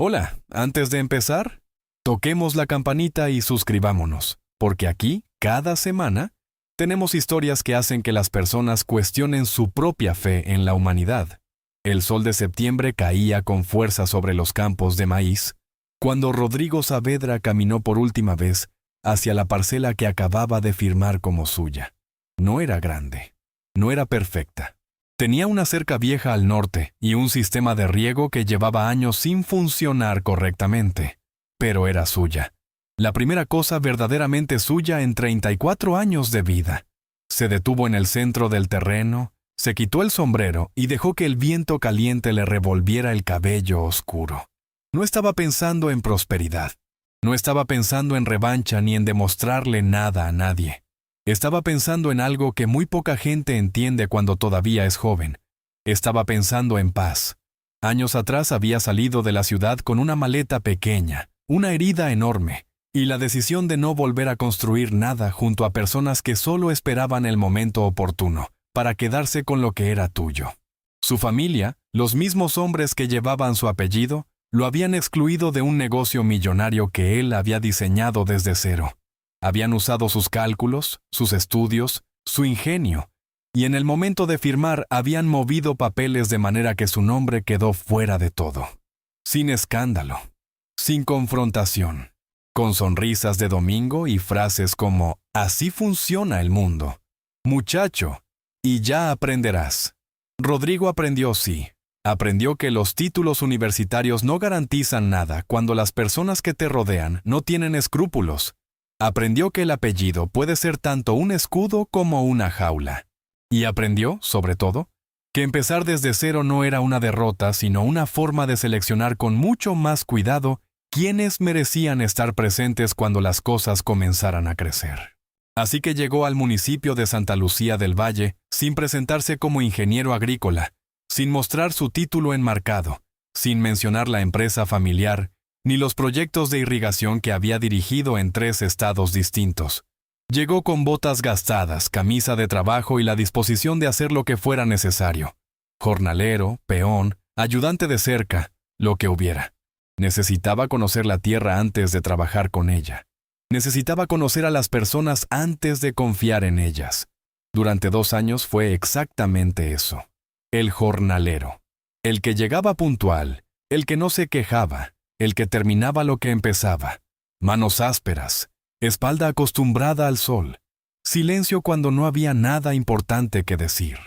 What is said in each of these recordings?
Hola, antes de empezar, toquemos la campanita y suscribámonos, porque aquí, cada semana, tenemos historias que hacen que las personas cuestionen su propia fe en la humanidad. El sol de septiembre caía con fuerza sobre los campos de maíz, cuando Rodrigo Saavedra caminó por última vez hacia la parcela que acababa de firmar como suya. No era grande, no era perfecta. Tenía una cerca vieja al norte y un sistema de riego que llevaba años sin funcionar correctamente, pero era suya. La primera cosa verdaderamente suya en 34 años de vida. Se detuvo en el centro del terreno, se quitó el sombrero y dejó que el viento caliente le revolviera el cabello oscuro. No estaba pensando en prosperidad. No estaba pensando en revancha ni en demostrarle nada a nadie. Estaba pensando en algo que muy poca gente entiende cuando todavía es joven. Estaba pensando en paz. Años atrás había salido de la ciudad con una maleta pequeña, una herida enorme, y la decisión de no volver a construir nada junto a personas que solo esperaban el momento oportuno para quedarse con lo que era tuyo. Su familia, los mismos hombres que llevaban su apellido, lo habían excluido de un negocio millonario que él había diseñado desde cero. Habían usado sus cálculos, sus estudios, su ingenio, y en el momento de firmar habían movido papeles de manera que su nombre quedó fuera de todo. Sin escándalo, sin confrontación, con sonrisas de domingo y frases como «Así funciona el mundo», «Muchacho, y ya aprenderás». Rodrigo aprendió sí. Aprendió que los títulos universitarios no garantizan nada cuando las personas que te rodean no tienen escrúpulos. Aprendió que el apellido puede ser tanto un escudo como una jaula. Y aprendió, sobre todo, que empezar desde cero no era una derrota, sino una forma de seleccionar con mucho más cuidado quiénes merecían estar presentes cuando las cosas comenzaran a crecer. Así que llegó al municipio de Santa Lucía del Valle sin presentarse como ingeniero agrícola, sin mostrar su título enmarcado, sin mencionar la empresa familiar, ni los proyectos de irrigación que había dirigido en 3 estados distintos. Llegó con botas gastadas, camisa de trabajo y la disposición de hacer lo que fuera necesario. Jornalero, peón, ayudante de cerca, lo que hubiera. Necesitaba conocer la tierra antes de trabajar con ella. Necesitaba conocer a las personas antes de confiar en ellas. Durante 2 años fue exactamente eso. El jornalero. El que llegaba puntual, el que no se quejaba, el que terminaba lo que empezaba. Manos ásperas, espalda acostumbrada al sol, silencio cuando no había nada importante que decir.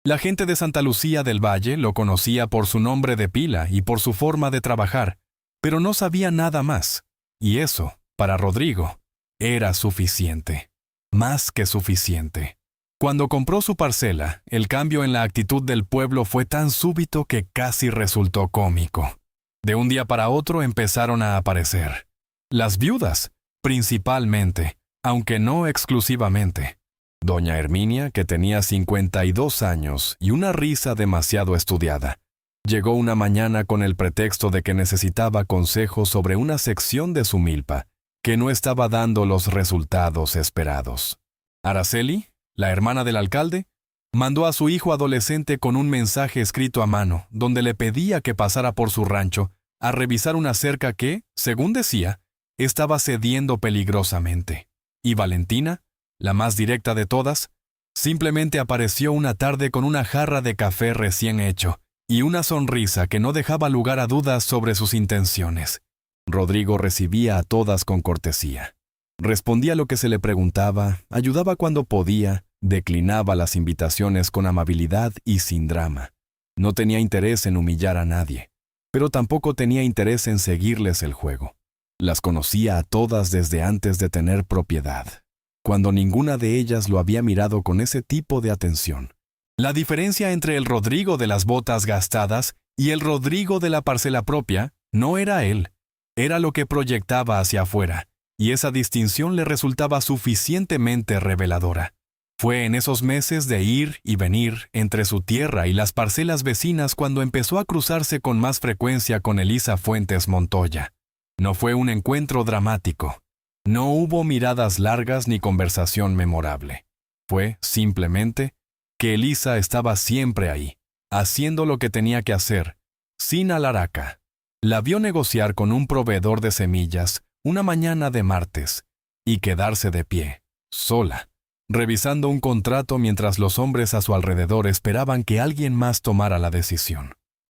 La gente de Santa Lucía del Valle lo conocía por su nombre de pila y por su forma de trabajar, pero no sabía nada más. Y eso, para Rodrigo, era suficiente. Más que suficiente. Cuando compró su parcela, el cambio en la actitud del pueblo fue tan súbito que casi resultó cómico. De un día para otro empezaron a aparecer. Las viudas, principalmente, aunque no exclusivamente. Doña Herminia, que tenía 52 años y una risa demasiado estudiada, llegó una mañana con el pretexto de que necesitaba consejos sobre una sección de su milpa que no estaba dando los resultados esperados. Araceli, la hermana del alcalde, mandó a su hijo adolescente con un mensaje escrito a mano, donde le pedía que pasara por su rancho a revisar una cerca que, según decía, estaba cediendo peligrosamente. Y Valentina, la más directa de todas, simplemente apareció una tarde con una jarra de café recién hecho y una sonrisa que no dejaba lugar a dudas sobre sus intenciones. Rodrigo recibía a todas con cortesía. Respondía lo que se le preguntaba, ayudaba cuando podía, declinaba las invitaciones con amabilidad y sin drama. No tenía interés en humillar a nadie, pero tampoco tenía interés en seguirles el juego. Las conocía a todas desde antes de tener propiedad, cuando ninguna de ellas lo había mirado con ese tipo de atención. La diferencia entre el Rodrigo de las botas gastadas y el Rodrigo de la parcela propia no era él, era lo que proyectaba hacia afuera, y esa distinción le resultaba suficientemente reveladora. Fue en esos meses de ir y venir entre su tierra y las parcelas vecinas cuando empezó a cruzarse con más frecuencia con Elisa Fuentes Montoya. No fue un encuentro dramático. No hubo miradas largas ni conversación memorable. Fue, simplemente, que Elisa estaba siempre ahí, haciendo lo que tenía que hacer, sin alaraca. La vio negociar con un proveedor de semillas una mañana de martes y quedarse de pie, sola, revisando un contrato mientras los hombres a su alrededor esperaban que alguien más tomara la decisión.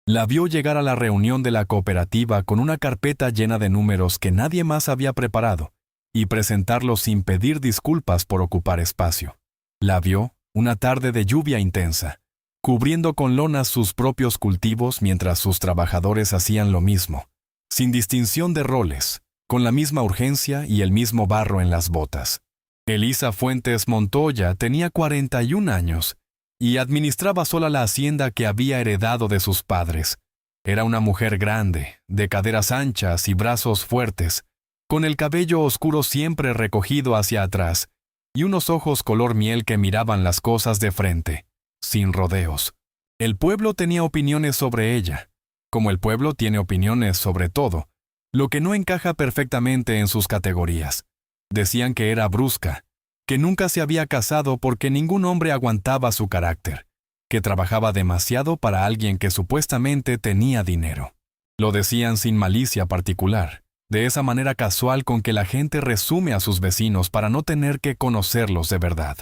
La vio llegar a la reunión de la cooperativa con una carpeta llena de números que nadie más había preparado y presentarlos sin pedir disculpas por ocupar espacio. La vio, una tarde de lluvia intensa, cubriendo con lonas sus propios cultivos mientras sus trabajadores hacían lo mismo, sin distinción de roles, con la misma urgencia y el mismo barro en las botas. Elisa Fuentes Montoya tenía 41 años y administraba sola la hacienda que había heredado de sus padres. Era una mujer grande, de caderas anchas y brazos fuertes, con el cabello oscuro siempre recogido hacia atrás y unos ojos color miel que miraban las cosas de frente, sin rodeos. El pueblo tenía opiniones sobre ella, como el pueblo tiene opiniones sobre todo, lo que no encaja perfectamente en sus categorías. Decían que era brusca, que nunca se había casado porque ningún hombre aguantaba su carácter, que trabajaba demasiado para alguien que supuestamente tenía dinero. Lo decían sin malicia particular, de esa manera casual con que la gente resume a sus vecinos para no tener que conocerlos de verdad.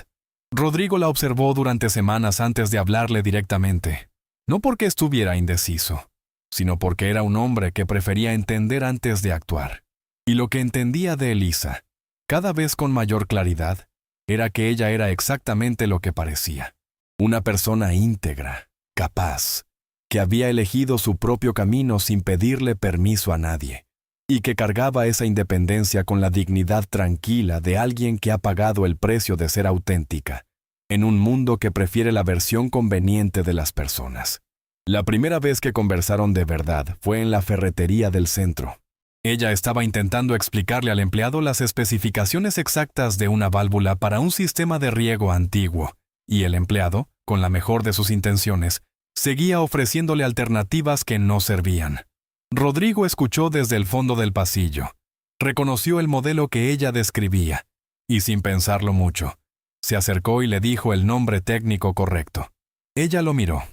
Rodrigo la observó durante semanas antes de hablarle directamente, no porque estuviera indeciso, sino porque era un hombre que prefería entender antes de actuar. Y lo que entendía de Elisa, cada vez con mayor claridad, era que ella era exactamente lo que parecía. Una persona íntegra, capaz, que había elegido su propio camino sin pedirle permiso a nadie, y que cargaba esa independencia con la dignidad tranquila de alguien que ha pagado el precio de ser auténtica, en un mundo que prefiere la versión conveniente de las personas. La primera vez que conversaron de verdad fue en la ferretería del centro. Ella estaba intentando explicarle al empleado las especificaciones exactas de una válvula para un sistema de riego antiguo, y el empleado, con la mejor de sus intenciones, seguía ofreciéndole alternativas que no servían. Rodrigo escuchó desde el fondo del pasillo. Reconoció el modelo que ella describía, y sin pensarlo mucho, se acercó y le dijo el nombre técnico correcto. Ella lo miró.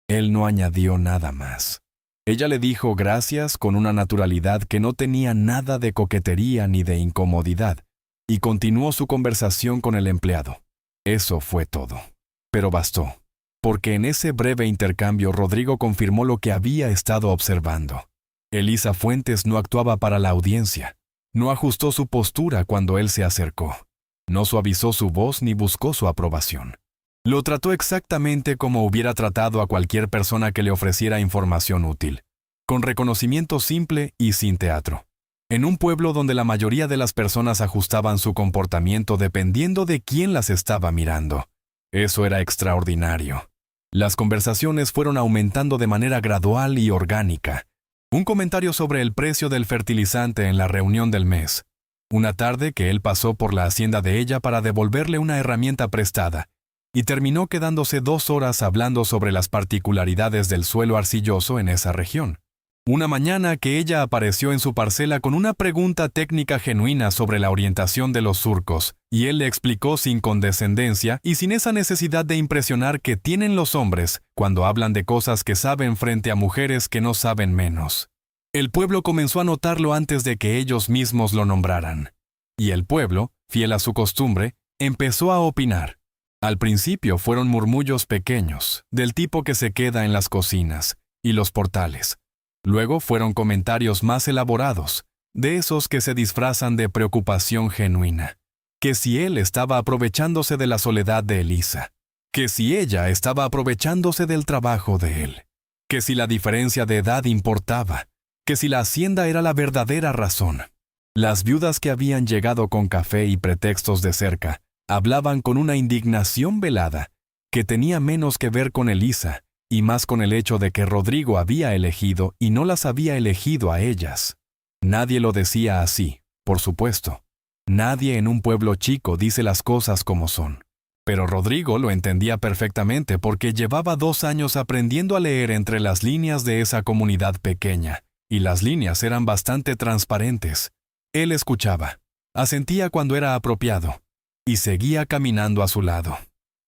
Él no añadió nada más. Ella le dijo gracias con una naturalidad que no tenía nada de coquetería ni de incomodidad, y continuó su conversación con el empleado. Eso fue todo. Pero bastó, porque en ese breve intercambio Rodrigo confirmó lo que había estado observando. Elisa Fuentes no actuaba para la audiencia, no ajustó su postura cuando él se acercó, no suavizó su voz ni buscó su aprobación. Lo trató exactamente como hubiera tratado a cualquier persona que le ofreciera información útil, con reconocimiento simple y sin teatro. En un pueblo donde la mayoría de las personas ajustaban su comportamiento dependiendo de quién las estaba mirando. Eso era extraordinario. Las conversaciones fueron aumentando de manera gradual y orgánica. Un comentario sobre el precio del fertilizante en la reunión del mes. Una tarde que él pasó por la hacienda de ella para devolverle una herramienta prestada, y terminó quedándose 2 horas hablando sobre las particularidades del suelo arcilloso en esa región. Una mañana que ella apareció en su parcela con una pregunta técnica genuina sobre la orientación de los surcos, y él le explicó sin condescendencia y sin esa necesidad de impresionar que tienen los hombres cuando hablan de cosas que saben frente a mujeres que no saben menos. El pueblo comenzó a notarlo antes de que ellos mismos lo nombraran. Y el pueblo, fiel a su costumbre, empezó a opinar. Al principio fueron murmullos pequeños, del tipo que se queda en las cocinas y los portales. Luego fueron comentarios más elaborados, de esos que se disfrazan de preocupación genuina. Que si él estaba aprovechándose de la soledad de Elisa. Que si ella estaba aprovechándose del trabajo de él. Que si la diferencia de edad importaba. Que si la hacienda era la verdadera razón. Las viudas que habían llegado con café y pretextos de cerca hablaban con una indignación velada que tenía menos que ver con Elisa y más con el hecho de que Rodrigo había elegido y no las había elegido a ellas. Nadie lo decía así, por supuesto. Nadie en un pueblo chico dice las cosas como son. Pero Rodrigo lo entendía perfectamente porque llevaba 2 años aprendiendo a leer entre las líneas de esa comunidad pequeña, y las líneas eran bastante transparentes. Él escuchaba, asentía cuando era apropiado, y seguía caminando a su lado.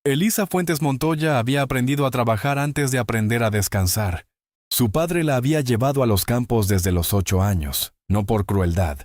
Elisa Fuentes Montoya había aprendido a trabajar antes de aprender a descansar, Su padre la había llevado a los campos desde los 8 años, no por crueldad,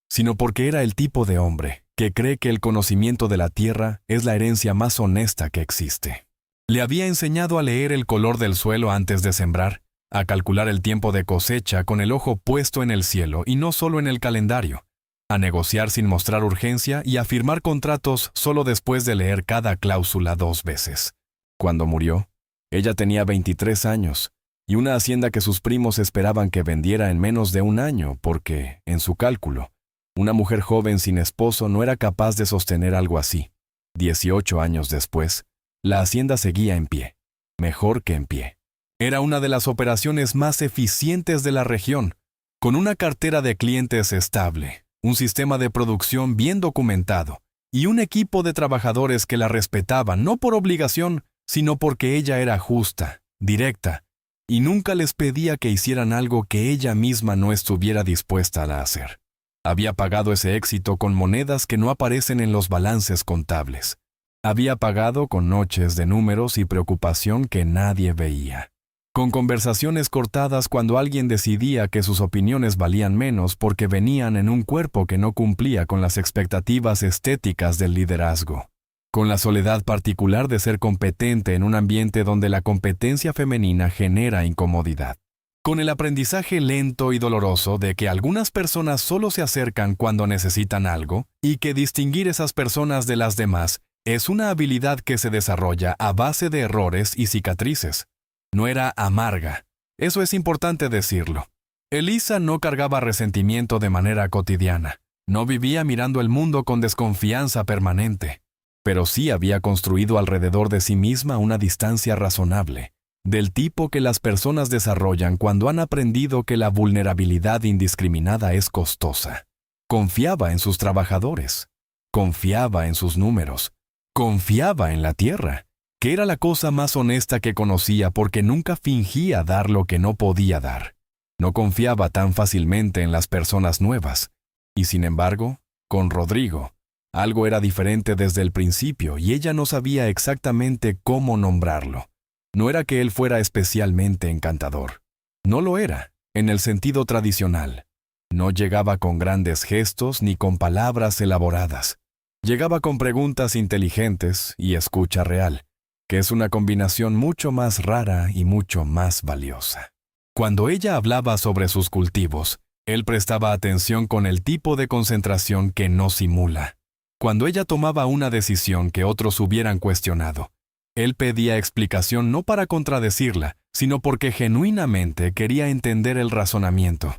sino porque era el tipo de hombre que cree que el conocimiento de la tierra es la herencia más honesta que existe. Le había enseñado a leer el color del suelo antes de sembrar, a calcular el tiempo de cosecha con el ojo puesto en el cielo y no solo en el calendario, a negociar sin mostrar urgencia y a firmar contratos solo después de leer cada cláusula 2 veces. Cuando murió, ella tenía 23 años y una hacienda que sus primos esperaban que vendiera en menos de un año porque, en su cálculo, una mujer joven sin esposo no era capaz de sostener algo así. 18 años después, la hacienda seguía en pie, mejor que en pie. Era una de las operaciones más eficientes de la región, con una cartera de clientes estable, un sistema de producción bien documentado y un equipo de trabajadores que la respetaban no por obligación, sino porque ella era justa, directa, y nunca les pedía que hicieran algo que ella misma no estuviera dispuesta a hacer. Había pagado ese éxito con monedas que no aparecen en los balances contables. Había pagado con noches de números y preocupación que nadie veía. Con conversaciones cortadas cuando alguien decidía que sus opiniones valían menos porque venían en un cuerpo que no cumplía con las expectativas estéticas del liderazgo. Con la soledad particular de ser competente en un ambiente donde la competencia femenina genera incomodidad. Con el aprendizaje lento y doloroso de que algunas personas solo se acercan cuando necesitan algo y que distinguir esas personas de las demás es una habilidad que se desarrolla a base de errores y cicatrices. No era amarga, eso es importante decirlo. Elisa no cargaba resentimiento de manera cotidiana, no vivía mirando el mundo con desconfianza permanente, pero sí había construido alrededor de sí misma una distancia razonable, del tipo que las personas desarrollan cuando han aprendido que la vulnerabilidad indiscriminada es costosa. Confiaba en sus trabajadores, confiaba en sus números, confiaba en la tierra, que era la cosa más honesta que conocía porque nunca fingía dar lo que no podía dar. No confiaba tan fácilmente en las personas nuevas. Y sin embargo, con Rodrigo, algo era diferente desde el principio y ella no sabía exactamente cómo nombrarlo. No era que él fuera especialmente encantador. No lo era, en el sentido tradicional. No llegaba con grandes gestos ni con palabras elaboradas. Llegaba con preguntas inteligentes y escucha real, que es una combinación mucho más rara y mucho más valiosa. Cuando ella hablaba sobre sus cultivos, él prestaba atención con el tipo de concentración que no simula. Cuando ella tomaba una decisión que otros hubieran cuestionado, él pedía explicación no para contradecirla, sino porque genuinamente quería entender el razonamiento.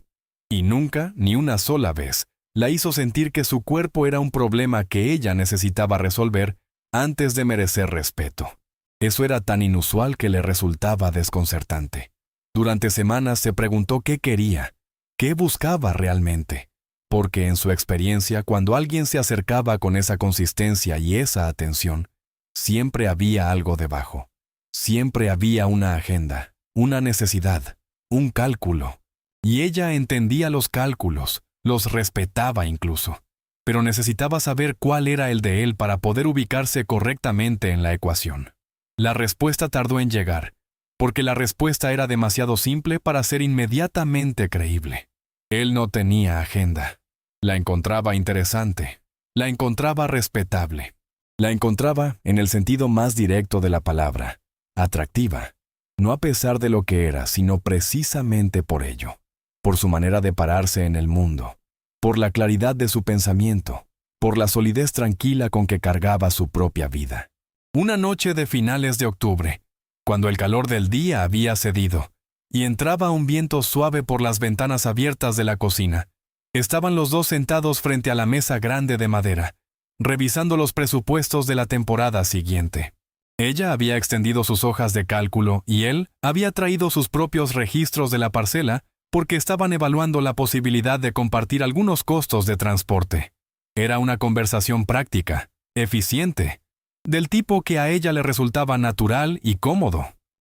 Y nunca, ni una sola vez, la hizo sentir que su cuerpo era un problema que ella necesitaba resolver antes de merecer respeto. Eso era tan inusual que le resultaba desconcertante. Durante semanas se preguntó qué quería, qué buscaba realmente, porque en su experiencia, cuando alguien se acercaba con esa consistencia y esa atención, siempre había algo debajo. Siempre había una agenda, una necesidad, un cálculo. Y ella entendía los cálculos, los respetaba incluso, pero necesitaba saber cuál era el de él para poder ubicarse correctamente en la ecuación. La respuesta tardó en llegar, porque la respuesta era demasiado simple para ser inmediatamente creíble. Él no tenía agenda. La encontraba interesante. La encontraba respetable. La encontraba, en el sentido más directo de la palabra, atractiva. No a pesar de lo que era, sino precisamente por ello. Por su manera de pararse en el mundo. Por la claridad de su pensamiento. Por la solidez tranquila con que cargaba su propia vida. Una noche de finales de octubre, cuando el calor del día había cedido, y entraba un viento suave por las ventanas abiertas de la cocina, estaban los dos sentados frente a la mesa grande de madera, revisando los presupuestos de la temporada siguiente. Ella había extendido sus hojas de cálculo y él había traído sus propios registros de la parcela porque estaban evaluando la posibilidad de compartir algunos costos de transporte. Era una conversación práctica, eficiente, del tipo que a ella le resultaba natural y cómodo.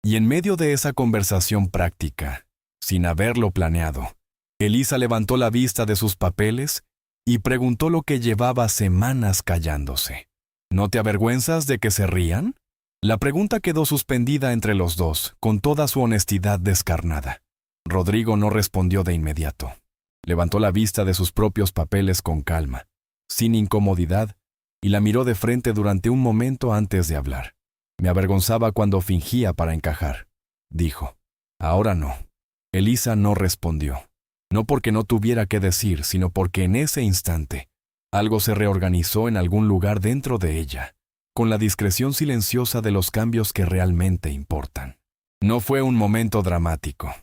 Y en medio de esa conversación práctica, sin haberlo planeado, Elisa levantó la vista de sus papeles y preguntó lo que llevaba semanas callándose. ¿No te avergüenzas de que se rían? La pregunta quedó suspendida entre los dos, con toda su honestidad descarnada. Rodrigo no respondió de inmediato. Levantó la vista de sus propios papeles con calma, sin incomodidad, y la miró de frente durante un momento antes de hablar. Me avergonzaba cuando fingía para encajar, dijo. Ahora no. Elisa no respondió. No porque no tuviera qué decir, sino porque en ese instante algo se reorganizó en algún lugar dentro de ella, con la discreción silenciosa de los cambios que realmente importan. No fue un momento dramático.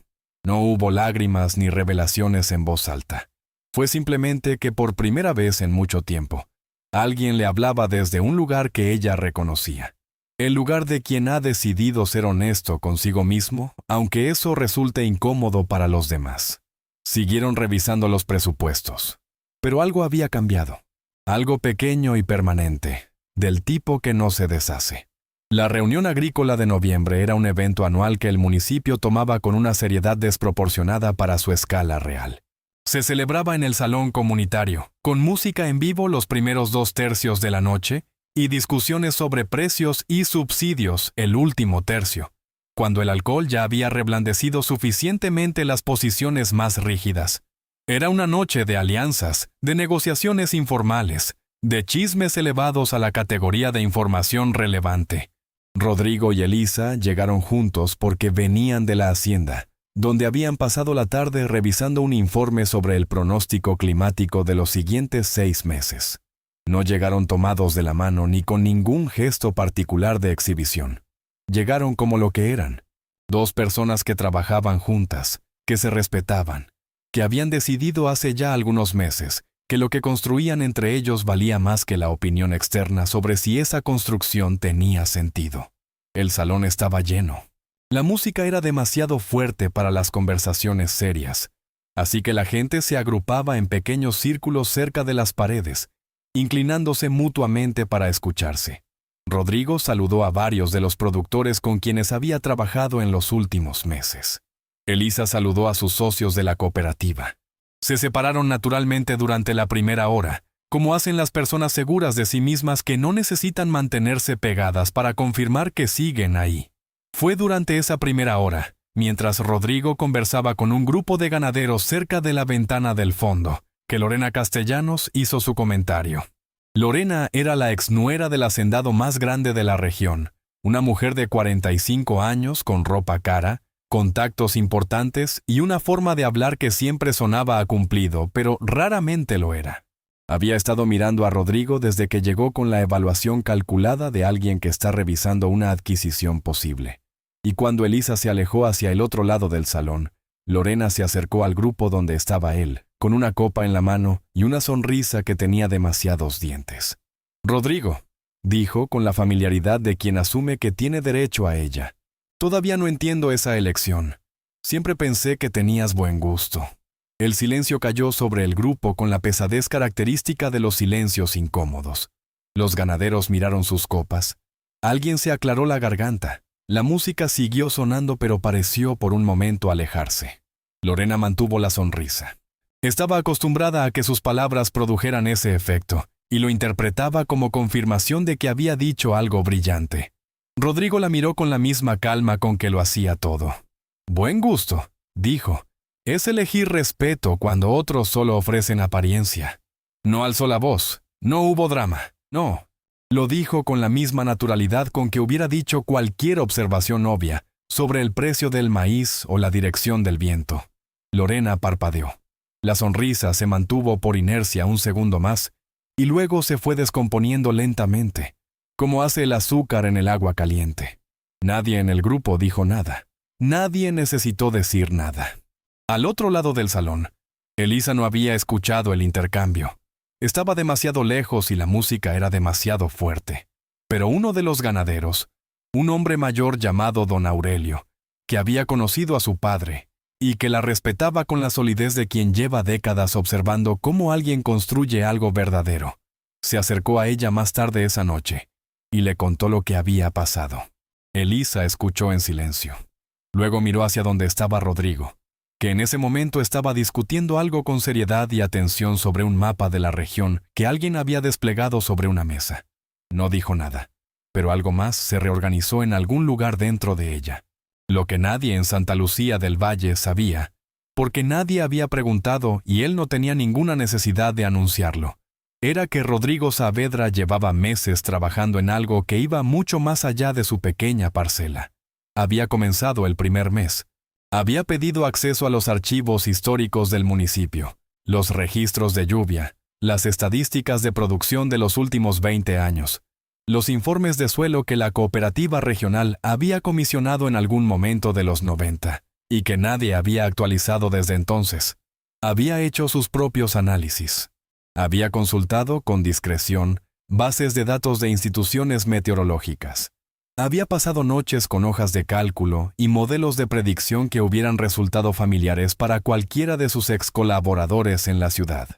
No hubo lágrimas ni revelaciones en voz alta. Fue simplemente que por primera vez en mucho tiempo, alguien le hablaba desde un lugar que ella reconocía. El lugar de quien ha decidido ser honesto consigo mismo, aunque eso resulte incómodo para los demás. Siguieron revisando los presupuestos. Pero algo había cambiado. Algo pequeño y permanente, del tipo que no se deshace. La reunión agrícola de noviembre era un evento anual que el municipio tomaba con una seriedad desproporcionada para su escala real. Se celebraba en el salón comunitario, con música en vivo los primeros 2/3 de la noche y discusiones sobre precios y subsidios el último tercio, cuando el alcohol ya había reblandecido suficientemente las posiciones más rígidas. Era una noche de alianzas, de negociaciones informales, de chismes elevados a la categoría de información relevante. Rodrigo y Elisa llegaron juntos porque venían de la hacienda, donde habían pasado la tarde revisando un informe sobre el pronóstico climático de los siguientes 6 meses. No llegaron tomados de la mano ni con ningún gesto particular de exhibición. Llegaron como lo que eran, 2 personas que trabajaban juntas, que se respetaban, que habían decidido hace ya algunos meses que lo que construían entre ellos valía más que la opinión externa sobre si esa construcción tenía sentido. El salón estaba lleno. La música era demasiado fuerte para las conversaciones serias, así que la gente se agrupaba en pequeños círculos cerca de las paredes, inclinándose mutuamente para escucharse. Rodrigo saludó a varios de los productores con quienes había trabajado en los últimos meses. Elisa saludó a sus socios de la cooperativa. Se separaron naturalmente durante la primera hora, como hacen las personas seguras de sí mismas que no necesitan mantenerse pegadas para confirmar que siguen ahí. Fue durante esa primera hora, mientras Rodrigo conversaba con un grupo de ganaderos cerca de la ventana del fondo, que Lorena Castellanos hizo su comentario. Lorena era la exnuera del hacendado más grande de la región, una mujer de 45 años con ropa cara, contactos importantes y una forma de hablar que siempre sonaba a cumplido, pero raramente lo era. Había estado mirando a Rodrigo desde que llegó con la evaluación calculada de alguien que está revisando una adquisición posible. Y cuando Elisa se alejó hacia el otro lado del salón, Lorena se acercó al grupo donde estaba él, con una copa en la mano y una sonrisa que tenía demasiados dientes. «Rodrigo», dijo con la familiaridad de quien asume que tiene derecho a ella. «Todavía no entiendo esa elección. Siempre pensé que tenías buen gusto». El silencio cayó sobre el grupo con la pesadez característica de los silencios incómodos. Los ganaderos miraron sus copas. Alguien se aclaró la garganta. La música siguió sonando, pero pareció por un momento alejarse. Lorena mantuvo la sonrisa. Estaba acostumbrada a que sus palabras produjeran ese efecto, y lo interpretaba como confirmación de que había dicho algo brillante. Rodrigo la miró con la misma calma con que lo hacía todo. «Buen gusto», dijo. «Es elegir respeto cuando otros solo ofrecen apariencia». No alzó la voz, no hubo drama, no. Lo dijo con la misma naturalidad con que hubiera dicho cualquier observación obvia sobre el precio del maíz o la dirección del viento. Lorena parpadeó. La sonrisa se mantuvo por inercia un segundo más, y luego se fue descomponiendo lentamente, como hace el azúcar en el agua caliente. Nadie en el grupo dijo nada. Nadie necesitó decir nada. Al otro lado del salón, Elisa no había escuchado el intercambio. Estaba demasiado lejos y la música era demasiado fuerte. Pero uno de los ganaderos, un hombre mayor llamado don Aurelio, que había conocido a su padre y que la respetaba con la solidez de quien lleva décadas observando cómo alguien construye algo verdadero, se acercó a ella más tarde esa noche y le contó lo que había pasado. Elisa escuchó en silencio. Luego miró hacia donde estaba Rodrigo, que en ese momento estaba discutiendo algo con seriedad y atención sobre un mapa de la región que alguien había desplegado sobre una mesa. No dijo nada. pero algo más se reorganizó en algún lugar dentro de ella. Lo que nadie en Santa Lucía del Valle sabía, porque nadie había preguntado y él no tenía ninguna necesidad de anunciarlo, era que Rodrigo Saavedra llevaba meses trabajando en algo que iba mucho más allá de su pequeña parcela. Había comenzado el primer mes. Había pedido acceso a los archivos históricos del municipio, los registros de lluvia, las estadísticas de producción de los últimos 20 años, los informes de suelo que la cooperativa regional había comisionado en algún momento de los 90, y que nadie había actualizado desde entonces. Había hecho sus propios análisis. Había consultado, con discreción, bases de datos de instituciones meteorológicas. Había pasado noches con hojas de cálculo y modelos de predicción que hubieran resultado familiares para cualquiera de sus ex colaboradores en la ciudad.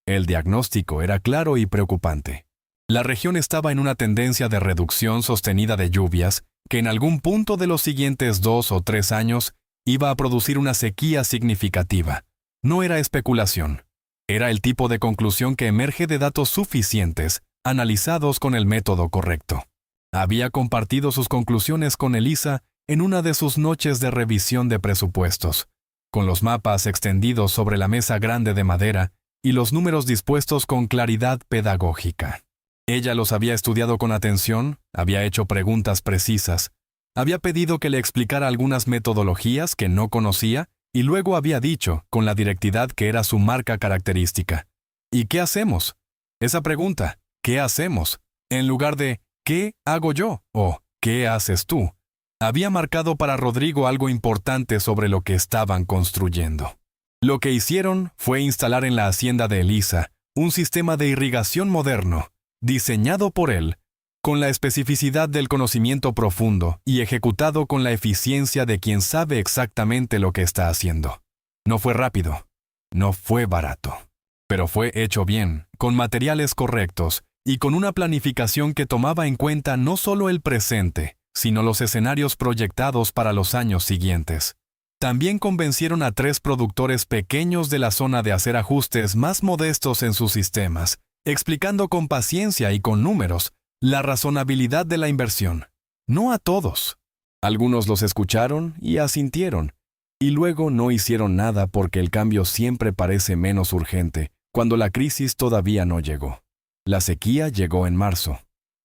El diagnóstico era claro y preocupante. La región estaba en una tendencia de reducción sostenida de lluvias que en algún punto de los siguientes 2 o 3 años iba a producir una sequía significativa. No era especulación. Era el tipo de conclusión que emerge de datos suficientes, analizados con el método correcto. Había compartido sus conclusiones con Elisa en una de sus noches de revisión de presupuestos, con los mapas extendidos sobre la mesa grande de madera y los números dispuestos con claridad pedagógica. Ella los había estudiado con atención, había hecho preguntas precisas, había pedido que le explicara algunas metodologías que no conocía y luego había dicho, con la directidad que era su marca característica: ¿y qué hacemos? Esa pregunta, ¿qué hacemos?, en lugar de ¿qué hago yo? O ¿qué haces tú?, había marcado para Rodrigo algo importante sobre lo que estaban construyendo. Lo que hicieron fue instalar en la hacienda de Elisa un sistema de irrigación moderno, diseñado por él, con la especificidad del conocimiento profundo y ejecutado con la eficiencia de quien sabe exactamente lo que está haciendo. No fue rápido, no fue barato, pero fue hecho bien, con materiales correctos y con una planificación que tomaba en cuenta no solo el presente, sino los escenarios proyectados para los años siguientes. También convencieron a 3 productores pequeños de la zona de hacer ajustes más modestos en sus sistemas, explicando con paciencia y con números la razonabilidad de la inversión. No a todos. Algunos los escucharon y asintieron, y luego no hicieron nada porque el cambio siempre parece menos urgente cuando la crisis todavía no llegó. La sequía llegó en marzo.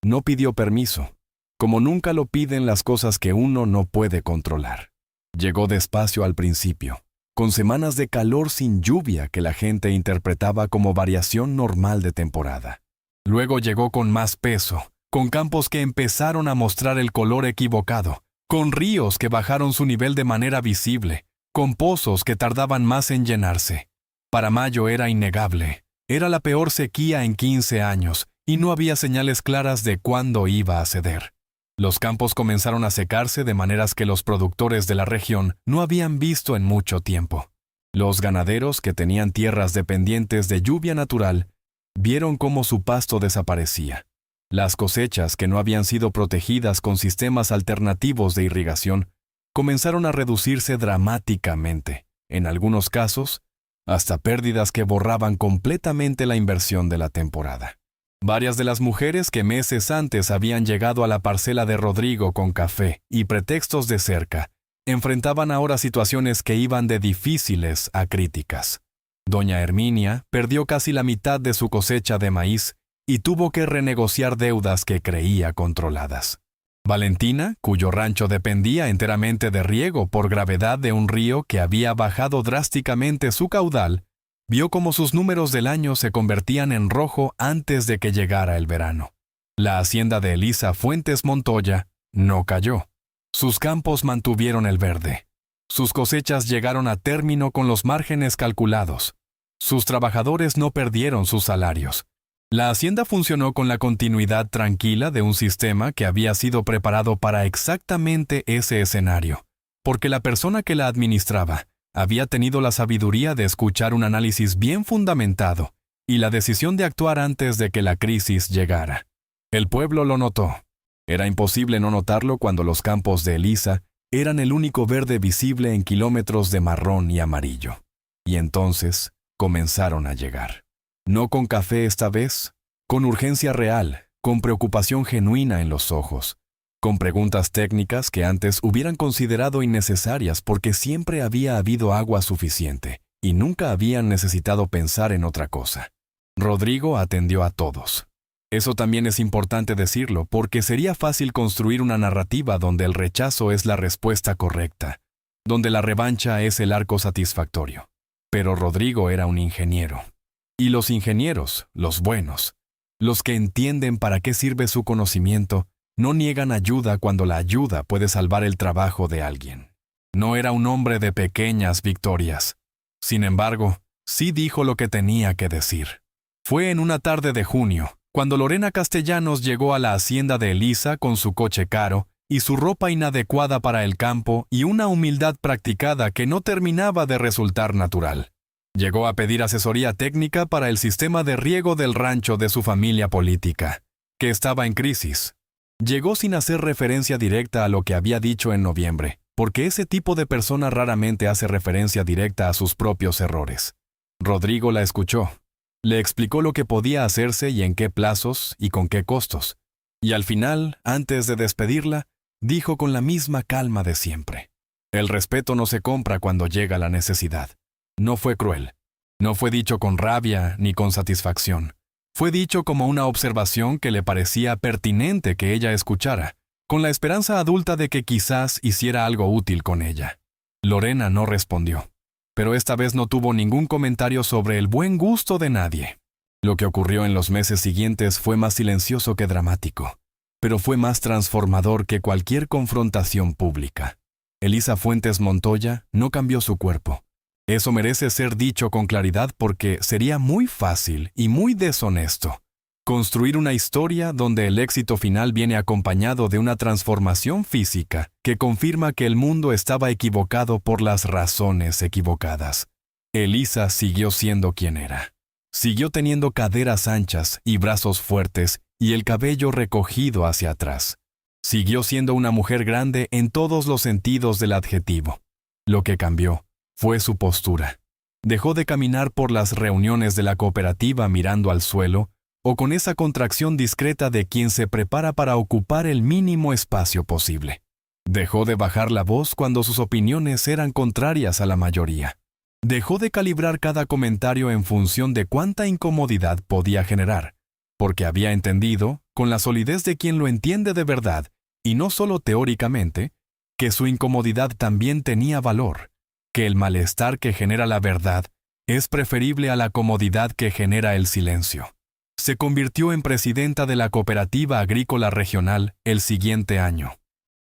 No pidió permiso, como nunca lo piden las cosas que uno no puede controlar. Llegó despacio al principio, con semanas de calor sin lluvia que la gente interpretaba como variación normal de temporada. Luego llegó con más peso, con campos que empezaron a mostrar el color equivocado, con ríos que bajaron su nivel de manera visible, con pozos que tardaban más en llenarse. Para mayo era innegable. Era la peor sequía en 15 años y no había señales claras de cuándo iba a ceder. Los campos comenzaron a secarse de maneras que los productores de la región no habían visto en mucho tiempo. Los ganaderos que tenían tierras dependientes de lluvia natural vieron cómo su pasto desaparecía. Las cosechas que no habían sido protegidas con sistemas alternativos de irrigación comenzaron a reducirse dramáticamente, en algunos casos, hasta pérdidas que borraban completamente la inversión de la temporada. Varias de las mujeres que meses antes habían llegado a la parcela de Rodrigo con café y pretextos de cerca, enfrentaban ahora situaciones que iban de difíciles a críticas. Doña Herminia perdió casi la mitad de su cosecha de maíz y tuvo que renegociar deudas que creía controladas. Valentina, cuyo rancho dependía enteramente de riego por gravedad de un río que había bajado drásticamente su caudal, vio cómo sus números del año se convertían en rojo antes de que llegara el verano. La hacienda de Elisa Fuentes Montoya no cayó. Sus campos mantuvieron el verde. Sus cosechas llegaron a término con los márgenes calculados. Sus trabajadores no perdieron sus salarios. La hacienda funcionó con la continuidad tranquila de un sistema que había sido preparado para exactamente ese escenario, porque la persona que la administraba había tenido la sabiduría de escuchar un análisis bien fundamentado y la decisión de actuar antes de que la crisis llegara. El pueblo lo notó. Era imposible no notarlo cuando los campos de Elisa eran el único verde visible en kilómetros de marrón y amarillo. Y entonces comenzaron a llegar. No con café esta vez, con urgencia real, con preocupación genuina en los ojos, con preguntas técnicas que antes hubieran considerado innecesarias porque siempre había habido agua suficiente y nunca habían necesitado pensar en otra cosa. Rodrigo atendió a todos. Eso también es importante decirlo porque sería fácil construir una narrativa donde el rechazo es la respuesta correcta, donde la revancha es el arco satisfactorio. Pero Rodrigo era un ingeniero. Y los ingenieros, los buenos, los que entienden para qué sirve su conocimiento, no niegan ayuda cuando la ayuda puede salvar el trabajo de alguien. No era un hombre de pequeñas victorias. Sin embargo, sí dijo lo que tenía que decir. Fue en una tarde de junio, cuando Lorena Castellanos llegó a la hacienda de Elisa con su coche caro y su ropa inadecuada para el campo y una humildad practicada que no terminaba de resultar natural. Llegó a pedir asesoría técnica para el sistema de riego del rancho de su familia política, que estaba en crisis. Llegó sin hacer referencia directa a lo que había dicho en noviembre, porque ese tipo de persona raramente hace referencia directa a sus propios errores. Rodrigo la escuchó. Le explicó lo que podía hacerse y en qué plazos y con qué costos. Y al final, antes de despedirla, dijo con la misma calma de siempre: el respeto no se compra cuando llega la necesidad. No fue cruel. No fue dicho con rabia ni con satisfacción. Fue dicho como una observación que le parecía pertinente que ella escuchara, con la esperanza adulta de que quizás hiciera algo útil con ella. Lorena no respondió, pero esta vez no tuvo ningún comentario sobre el buen gusto de nadie. Lo que ocurrió en los meses siguientes fue más silencioso que dramático, pero fue más transformador que cualquier confrontación pública. Elisa Fuentes Montoya no cambió su cuerpo. Eso merece ser dicho con claridad porque sería muy fácil y muy deshonesto construir una historia donde el éxito final viene acompañado de una transformación física que confirma que el mundo estaba equivocado por las razones equivocadas. Elisa siguió siendo quien era. Siguió teniendo caderas anchas y brazos fuertes y el cabello recogido hacia atrás. Siguió siendo una mujer grande en todos los sentidos del adjetivo. Lo que cambió fue su postura. Dejó de caminar por las reuniones de la cooperativa mirando al suelo o con esa contracción discreta de quien se prepara para ocupar el mínimo espacio posible. Dejó de bajar la voz cuando sus opiniones eran contrarias a la mayoría. Dejó de calibrar cada comentario en función de cuánta incomodidad podía generar, porque había entendido, con la solidez de quien lo entiende de verdad, y no solo teóricamente, que su incomodidad también tenía valor, que el malestar que genera la verdad es preferible a la comodidad que genera el silencio. Se convirtió en presidenta de la Cooperativa Agrícola Regional el siguiente año.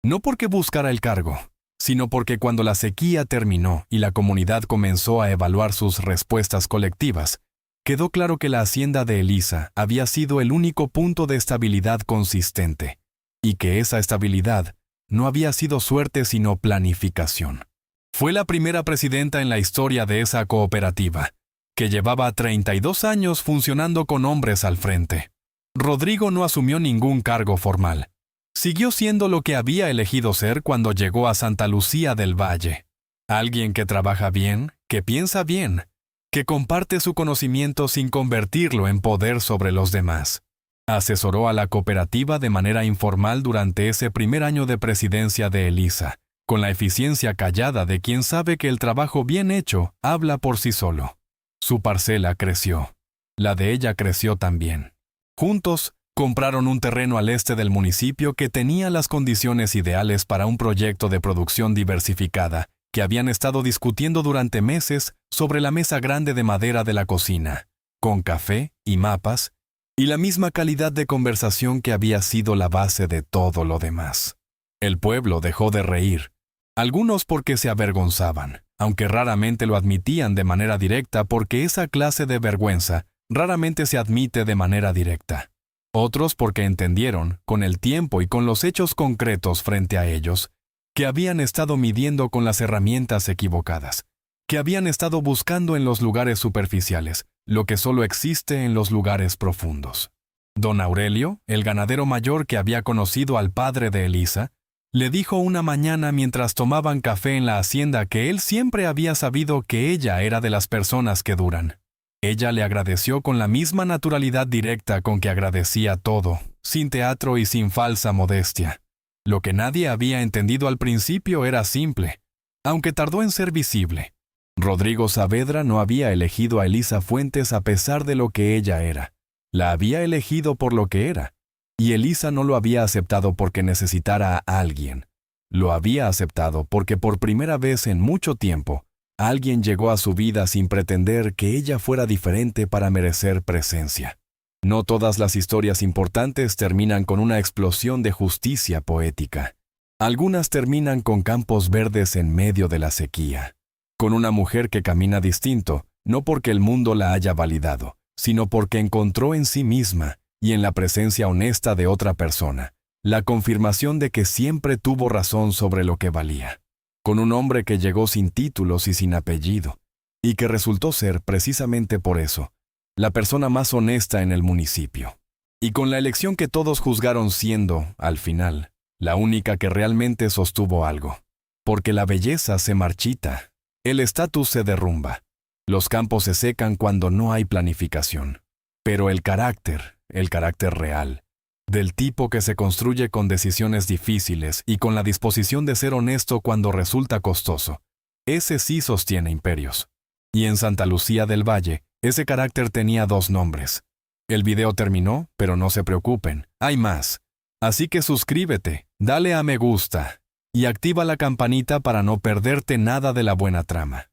No porque buscara el cargo, sino porque cuando la sequía terminó y la comunidad comenzó a evaluar sus respuestas colectivas, quedó claro que la hacienda de Elisa había sido el único punto de estabilidad consistente, y que esa estabilidad no había sido suerte sino planificación. Fue la primera presidenta en la historia de esa cooperativa, que llevaba 32 años funcionando con hombres al frente. Rodrigo no asumió ningún cargo formal. Siguió siendo lo que había elegido ser cuando llegó a Santa Lucía del Valle. Alguien que trabaja bien, que piensa bien, que comparte su conocimiento sin convertirlo en poder sobre los demás. Asesoró a la cooperativa de manera informal durante ese primer año de presidencia de Elisa, con la eficiencia callada de quien sabe que el trabajo bien hecho habla por sí solo. Su parcela creció. La de ella creció también. Juntos, compraron un terreno al este del municipio que tenía las condiciones ideales para un proyecto de producción diversificada que habían estado discutiendo durante meses sobre la mesa grande de madera de la cocina, con café y mapas, y la misma calidad de conversación que había sido la base de todo lo demás. El pueblo dejó de reír. Algunos porque se avergonzaban, aunque raramente lo admitían de manera directa porque esa clase de vergüenza raramente se admite de manera directa. Otros porque entendieron, con el tiempo y con los hechos concretos frente a ellos, que habían estado midiendo con las herramientas equivocadas, que habían estado buscando en los lugares superficiales lo que solo existe en los lugares profundos. Don Aurelio, el ganadero mayor que había conocido al padre de Elisa, le dijo una mañana mientras tomaban café en la hacienda que él siempre había sabido que ella era de las personas que duran. Ella le agradeció con la misma naturalidad directa con que agradecía todo, sin teatro y sin falsa modestia. Lo que nadie había entendido al principio era simple, aunque tardó en ser visible. Rodrigo Saavedra no había elegido a Elisa Fuentes a pesar de lo que ella era. La había elegido por lo que era. Y Elisa no lo había aceptado porque necesitara a alguien. Lo había aceptado porque por primera vez en mucho tiempo, alguien llegó a su vida sin pretender que ella fuera diferente para merecer presencia. No todas las historias importantes terminan con una explosión de justicia poética. Algunas terminan con campos verdes en medio de la sequía. Con una mujer que camina distinto, no porque el mundo la haya validado, sino porque encontró en sí misma y en la presencia honesta de otra persona, la confirmación de que siempre tuvo razón sobre lo que valía. Con un hombre que llegó sin títulos y sin apellido, y que resultó ser, precisamente por eso, la persona más honesta en el municipio. Y con la elección que todos juzgaron siendo, al final, la única que realmente sostuvo algo. Porque la belleza se marchita, el estatus se derrumba, los campos se secan cuando no hay planificación. Pero el carácter real, del tipo que se construye con decisiones difíciles y con la disposición de ser honesto cuando resulta costoso, ese sí sostiene imperios. Y en Santa Lucía del Valle, ese carácter tenía 2 nombres. El video terminó, pero no se preocupen, hay más. Así que suscríbete, dale a me gusta y activa la campanita para no perderte nada de la buena trama.